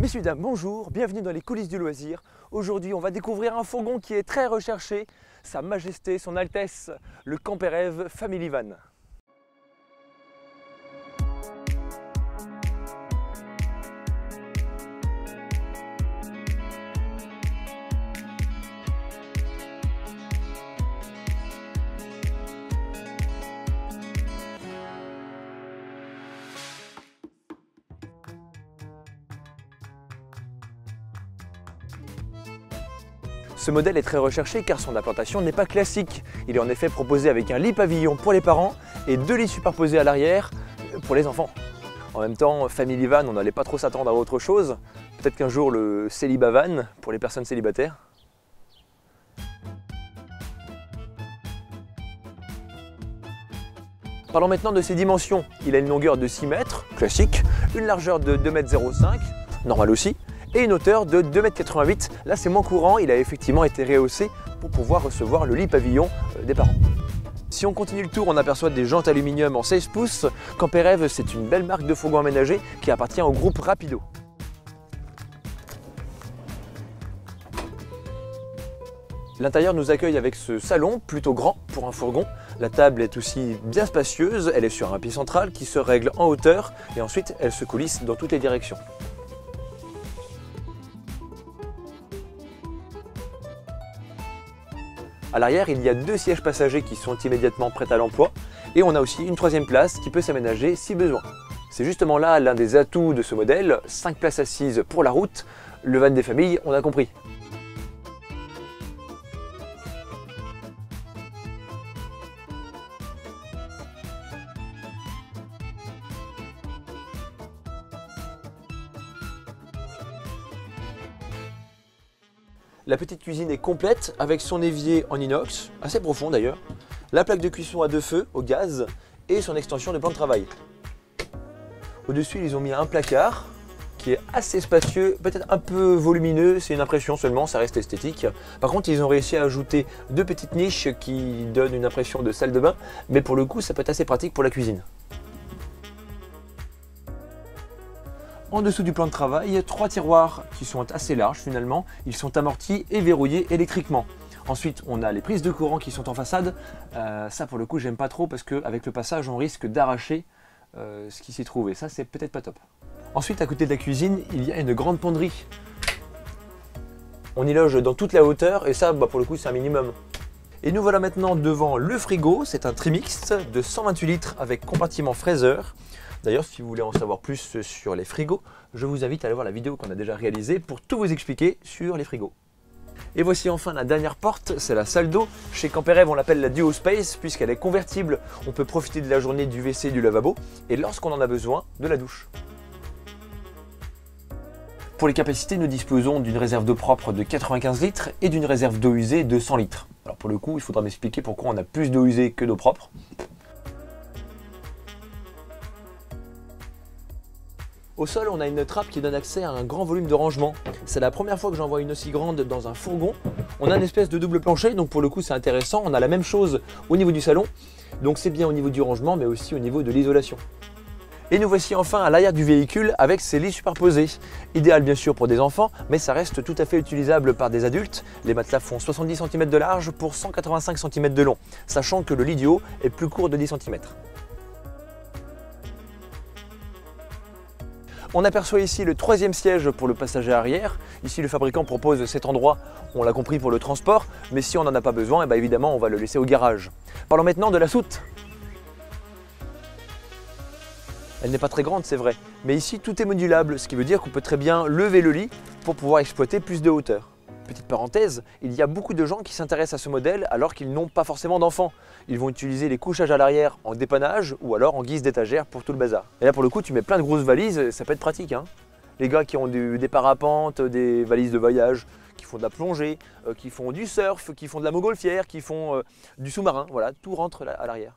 Messieurs, dames, bonjour, bienvenue dans les coulisses du loisir. Aujourd'hui, on va découvrir un fourgon qui est très recherché, Sa Majesté, Son Altesse, le Camper-Eve Family Van. Ce modèle est très recherché car son implantation n'est pas classique. Il est en effet proposé avec un lit pavillon pour les parents et 2 lits superposés à l'arrière pour les enfants. En même temps, Family Van, on n'allait pas trop s'attendre à autre chose. Peut-être qu'un jour le Célibat Van pour les personnes célibataires. Parlons maintenant de ses dimensions. Il a une longueur de 6 mètres, classique, une largeur de 2,05 m, normal aussi, et une hauteur de 2,88 m. Là, c'est moins courant, il a effectivement été rehaussé pour pouvoir recevoir le lit pavillon des parents. Si on continue le tour, on aperçoit des jantes aluminium en 16 pouces. Camper-Eve, c'est une belle marque de fourgon aménagé qui appartient au groupe Rapido. L'intérieur nous accueille avec ce salon plutôt grand pour un fourgon. La table est aussi bien spacieuse, elle est sur un pied central qui se règle en hauteur et ensuite elle se coulisse dans toutes les directions. À l'arrière, il y a 2 sièges passagers qui sont immédiatement prêts à l'emploi et on a aussi une 3e place qui peut s'aménager si besoin. C'est justement là l'un des atouts de ce modèle, 5 places assises pour la route, le van des familles, on a compris. La petite cuisine est complète avec son évier en inox, assez profond d'ailleurs, la plaque de cuisson à 2 feux au gaz et son extension de plan de travail. Au-dessus, ils ont mis un placard qui est assez spacieux, peut-être un peu volumineux, c'est une impression seulement, ça reste esthétique. Par contre, ils ont réussi à ajouter 2 petites niches qui donnent une impression de salle de bain, mais pour le coup, ça peut être assez pratique pour la cuisine. En dessous du plan de travail, 3 tiroirs qui sont assez larges finalement, ils sont amortis et verrouillés électriquement. Ensuite, on a les prises de courant qui sont en façade. Ça pour le coup, j'aime pas trop parce qu'avec le passage, on risque d'arracher ce qui s'y trouve et ça, c'est peut-être pas top. Ensuite, à côté de la cuisine, il y a une grande penderie. On y loge dans toute la hauteur et ça, pour le coup, c'est un minimum. Et nous voilà maintenant devant le frigo, c'est un Trimix de 128 litres avec compartiment fraiseur. D'ailleurs, si vous voulez en savoir plus sur les frigos, je vous invite à aller voir la vidéo qu'on a déjà réalisée pour tout vous expliquer sur les frigos. Et voici enfin la dernière porte, c'est la salle d'eau. Chez Camper-Eve, on l'appelle la Duo Space puisqu'elle est convertible. On peut profiter de la journée du WC et du lavabo et lorsqu'on en a besoin, de la douche. Pour les capacités, nous disposons d'une réserve d'eau propre de 95 litres et d'une réserve d'eau usée de 100 litres. Alors pour le coup, il faudra m'expliquer pourquoi on a plus d'eau usée que d'eau propre. Au sol, on a une trappe qui donne accès à un grand volume de rangement. C'est la première fois que j'en vois une aussi grande dans un fourgon. On a une espèce de double plancher, donc pour le coup c'est intéressant. On a la même chose au niveau du salon, donc c'est bien au niveau du rangement, mais aussi au niveau de l'isolation. Et nous voici enfin à l'arrière du véhicule avec ses lits superposés. Idéal bien sûr pour des enfants, mais ça reste tout à fait utilisable par des adultes. Les matelas font 70 cm de large pour 185 cm de long, sachant que le lit du haut est plus court de 10 cm. On aperçoit ici le 3e siège pour le passager arrière. Ici, le fabricant propose cet endroit, on l'a compris, pour le transport, mais si on n'en a pas besoin, évidemment, on va le laisser au garage. Parlons maintenant de la soute. Elle n'est pas très grande, c'est vrai, mais ici, tout est modulable, ce qui veut dire qu'on peut très bien lever le lit pour pouvoir exploiter plus de hauteur. Petite parenthèse, il y a beaucoup de gens qui s'intéressent à ce modèle alors qu'ils n'ont pas forcément d'enfants. Ils vont utiliser les couchages à l'arrière en dépannage ou alors en guise d'étagère pour tout le bazar. Et là pour le coup tu mets plein de grosses valises, ça peut être pratique. Les gars qui ont des parapentes, des valises de voyage, qui font de la plongée, qui font du surf, qui font de la montgolfière, qui font du sous-marin, voilà, tout rentre à l'arrière.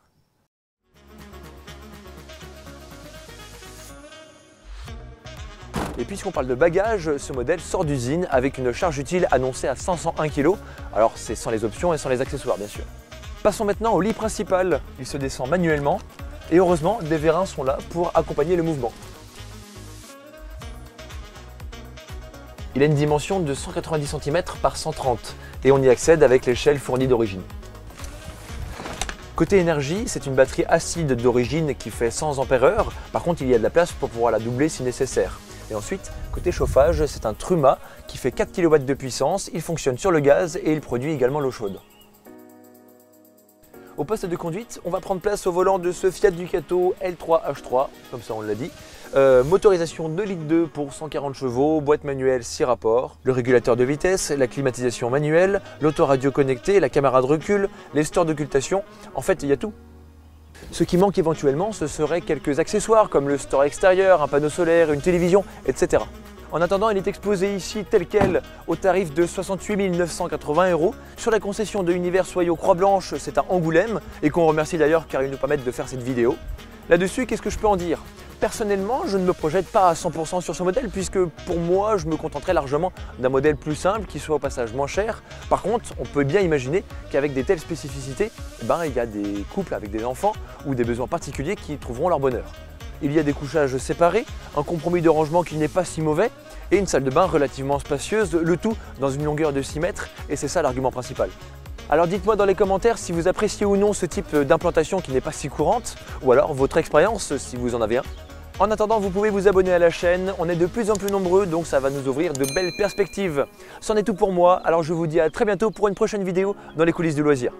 Et puisqu'on parle de bagages, ce modèle sort d'usine avec une charge utile annoncée à 501 kg. Alors c'est sans les options et sans les accessoires bien sûr. Passons maintenant au lit principal. Il se descend manuellement et heureusement des vérins sont là pour accompagner le mouvement. Il a une dimension de 190 cm par 130 et on y accède avec l'échelle fournie d'origine. Côté énergie, c'est une batterie acide d'origine qui fait 100 Ah. Par contre, il y a de la place pour pouvoir la doubler si nécessaire. Et ensuite, côté chauffage, c'est un Truma qui fait 4 kW de puissance. Il fonctionne sur le gaz et il produit également l'eau chaude. Au poste de conduite, on va prendre place au volant de ce Fiat Ducato L3H3, comme ça on l'a dit. Motorisation 2,2 litres pour 140 chevaux, boîte manuelle 6 rapports, le régulateur de vitesse, la climatisation manuelle, l'autoradio connecté, la caméra de recul, les stores d'occultation, en fait il y a tout. Ce qui manque éventuellement, ce seraient quelques accessoires comme le store extérieur, un panneau solaire, une télévision, etc. En attendant, il est exposé ici tel quel au tarif de 68 980 € sur la concession de Univers Soyaux Croix-Blanche, c'est à Angoulême et qu'on remercie d'ailleurs car ils nous permettent de faire cette vidéo. Là-dessus, qu'est-ce que je peux en dire? Personnellement, je ne me projette pas à 100% sur ce modèle puisque pour moi, je me contenterais largement d'un modèle plus simple qui soit au passage moins cher. Par contre, on peut bien imaginer qu'avec des telles spécificités, il y a des couples avec des enfants ou des besoins particuliers qui trouveront leur bonheur. Il y a des couchages séparés, un compromis de rangement qui n'est pas si mauvais et une salle de bain relativement spacieuse, le tout dans une longueur de 6 mètres et c'est ça l'argument principal. Alors dites-moi dans les commentaires si vous appréciez ou non ce type d'implantation qui n'est pas si courante ou alors votre expérience si vous en avez un. En attendant, vous pouvez vous abonner à la chaîne, on est de plus en plus nombreux donc ça va nous ouvrir de belles perspectives. C'en est tout pour moi, alors je vous dis à très bientôt pour une prochaine vidéo dans les coulisses du loisir.